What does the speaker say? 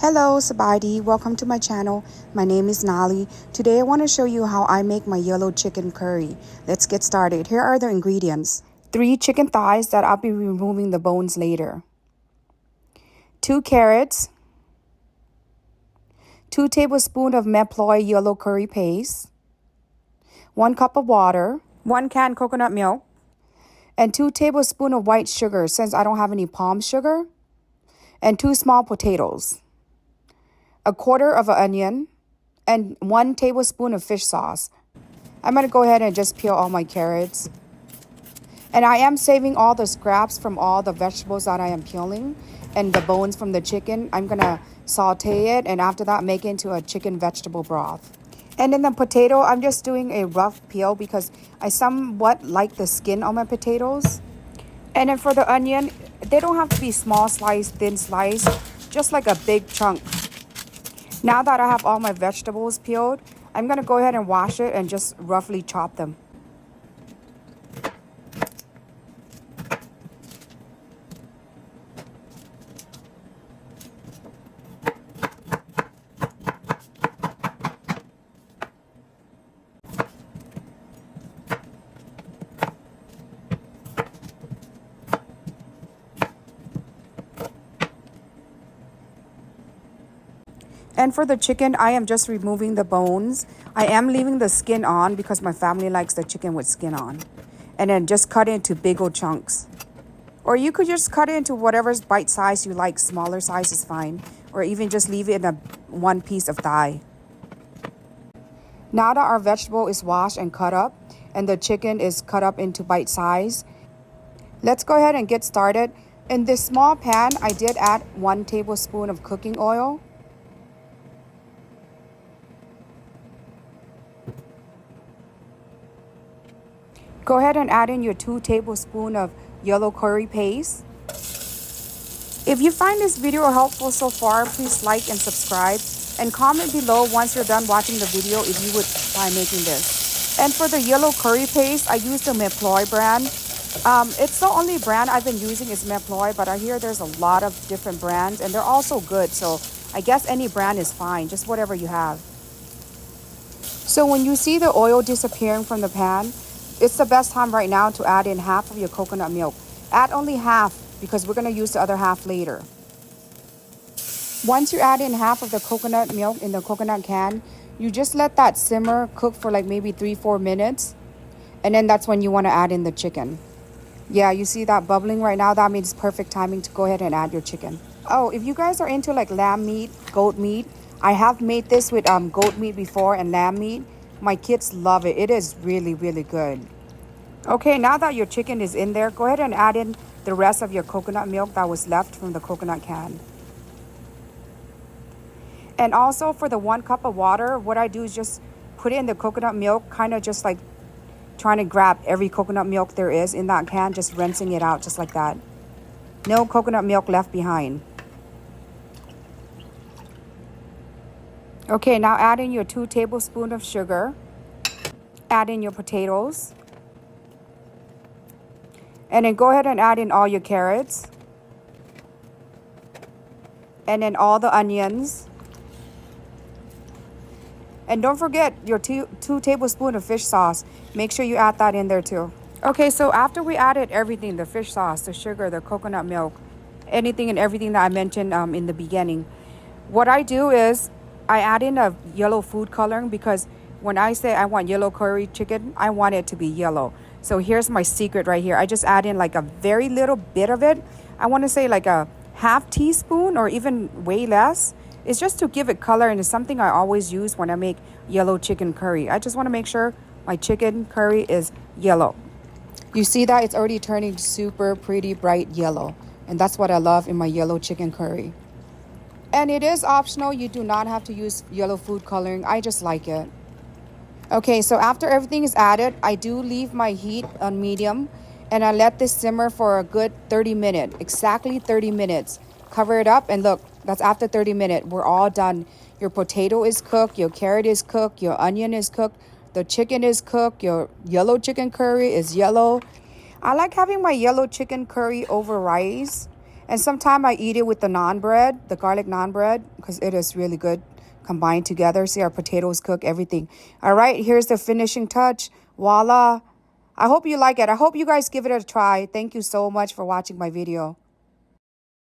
Hello Sabadi, welcome to my channel. My name is Nali. Today I want to show you how I make my yellow chicken curry. Let's get started. Here are the ingredients. 3 chicken thighs that I'll be removing the bones later. 2 carrots. 2 tablespoons of Meploy yellow curry paste. 1 cup of water. 1 can coconut milk. And 2 tablespoons of white sugar since I don't have any palm sugar. And 2 small potatoes. 1/4 of an onion, and 1 tablespoon of fish sauce. I'm going to go ahead and just peel all my carrots. And I am saving all the scraps from all the vegetables that I am peeling and the bones from the chicken. I'm going to saute it and after that make it into a chicken vegetable broth. And in the potato, I'm just doing a rough peel because I somewhat like the skin on my potatoes. And then for the onion, they don't have to be small slice, thin slice, just like a big chunk. Now that I have all my vegetables peeled, I'm going to go ahead and wash it and just roughly chop them. And for the chicken, I am just removing the bones. I am leaving the skin on because my family likes the chicken with skin on. And then just cut it into big old chunks. Or you could just cut it into whatever bite size you like. Smaller size is fine. Or even just leave it in a 1 piece of thigh. Now that our vegetable is washed and cut up, and the chicken is cut up into bite size, let's go ahead and get started. In this small pan, I did add 1 tablespoon of cooking oil. Go ahead and add in your 2 tablespoons of yellow curry paste. If you find this video helpful so far, please like and subscribe. And comment below once you're done watching the video if you would try making this. And for the yellow curry paste, I used the Meploy brand. It's the only brand I've been using is Meploy, but I hear there's a lot of different brands and they're also good. So I guess any brand is fine, just whatever you have. So when you see the oil disappearing from the pan, it's the best time right now to add in half of your coconut milk. Add only half because we're going to use the other half later. Once you add in half of the coconut milk in the coconut can, you just let that simmer cook for like maybe 3-4 minutes. And then that's when you want to add in the chicken. Yeah, you see that bubbling right now? That means perfect timing to go ahead and add your chicken. Oh, if you guys are into like lamb meat, goat meat, I have made this with goat meat before and lamb meat. My kids love it. It is really, really good. Okay, now that your chicken is in there, go ahead and add in the rest of your coconut milk that was left from the coconut can. And also for the 1 cup of water, what I do is just put it in the coconut milk, kind of just like trying to grab every coconut milk there is in that can, just rinsing it out just like that. No coconut milk left behind. Okay, now add in your 2 tablespoons of sugar. Add in your potatoes. And then go ahead and add in all your carrots. And then all the onions. And don't forget your 2 tablespoons of fish sauce. Make sure you add that in there too. Okay, so after we added everything, the fish sauce, the sugar, the coconut milk, anything and everything that I mentioned in the beginning, what I do is I add in a yellow food coloring because when I say I want yellow curry chicken, I want it to be yellow. So here's my secret right here. I just add in like a very little bit of it. I want to say like a half teaspoon or even way less. It's just to give it color, and it's something I always use when I make yellow chicken curry. I just want to make sure my chicken curry is yellow. You see that? It's already turning super pretty bright yellow. And that's what I love in my yellow chicken curry. And it is optional. You do not have to use yellow food coloring. I just like it. Okay, so after everything is added, I do leave my heat on medium. And I let this simmer for a good 30 minutes. Exactly 30 minutes. Cover it up and look. That's after 30 minutes. We're all done. Your potato is cooked. Your carrot is cooked. Your onion is cooked. The chicken is cooked. Your yellow chicken curry is yellow. I like having my yellow chicken curry over rice. And sometimes I eat it with the naan bread, the garlic naan bread, because it is really good combined together. See, our potatoes cook, everything. All right, here's the finishing touch. Voila. I hope you like it. I hope you guys give it a try. Thank you so much for watching my video.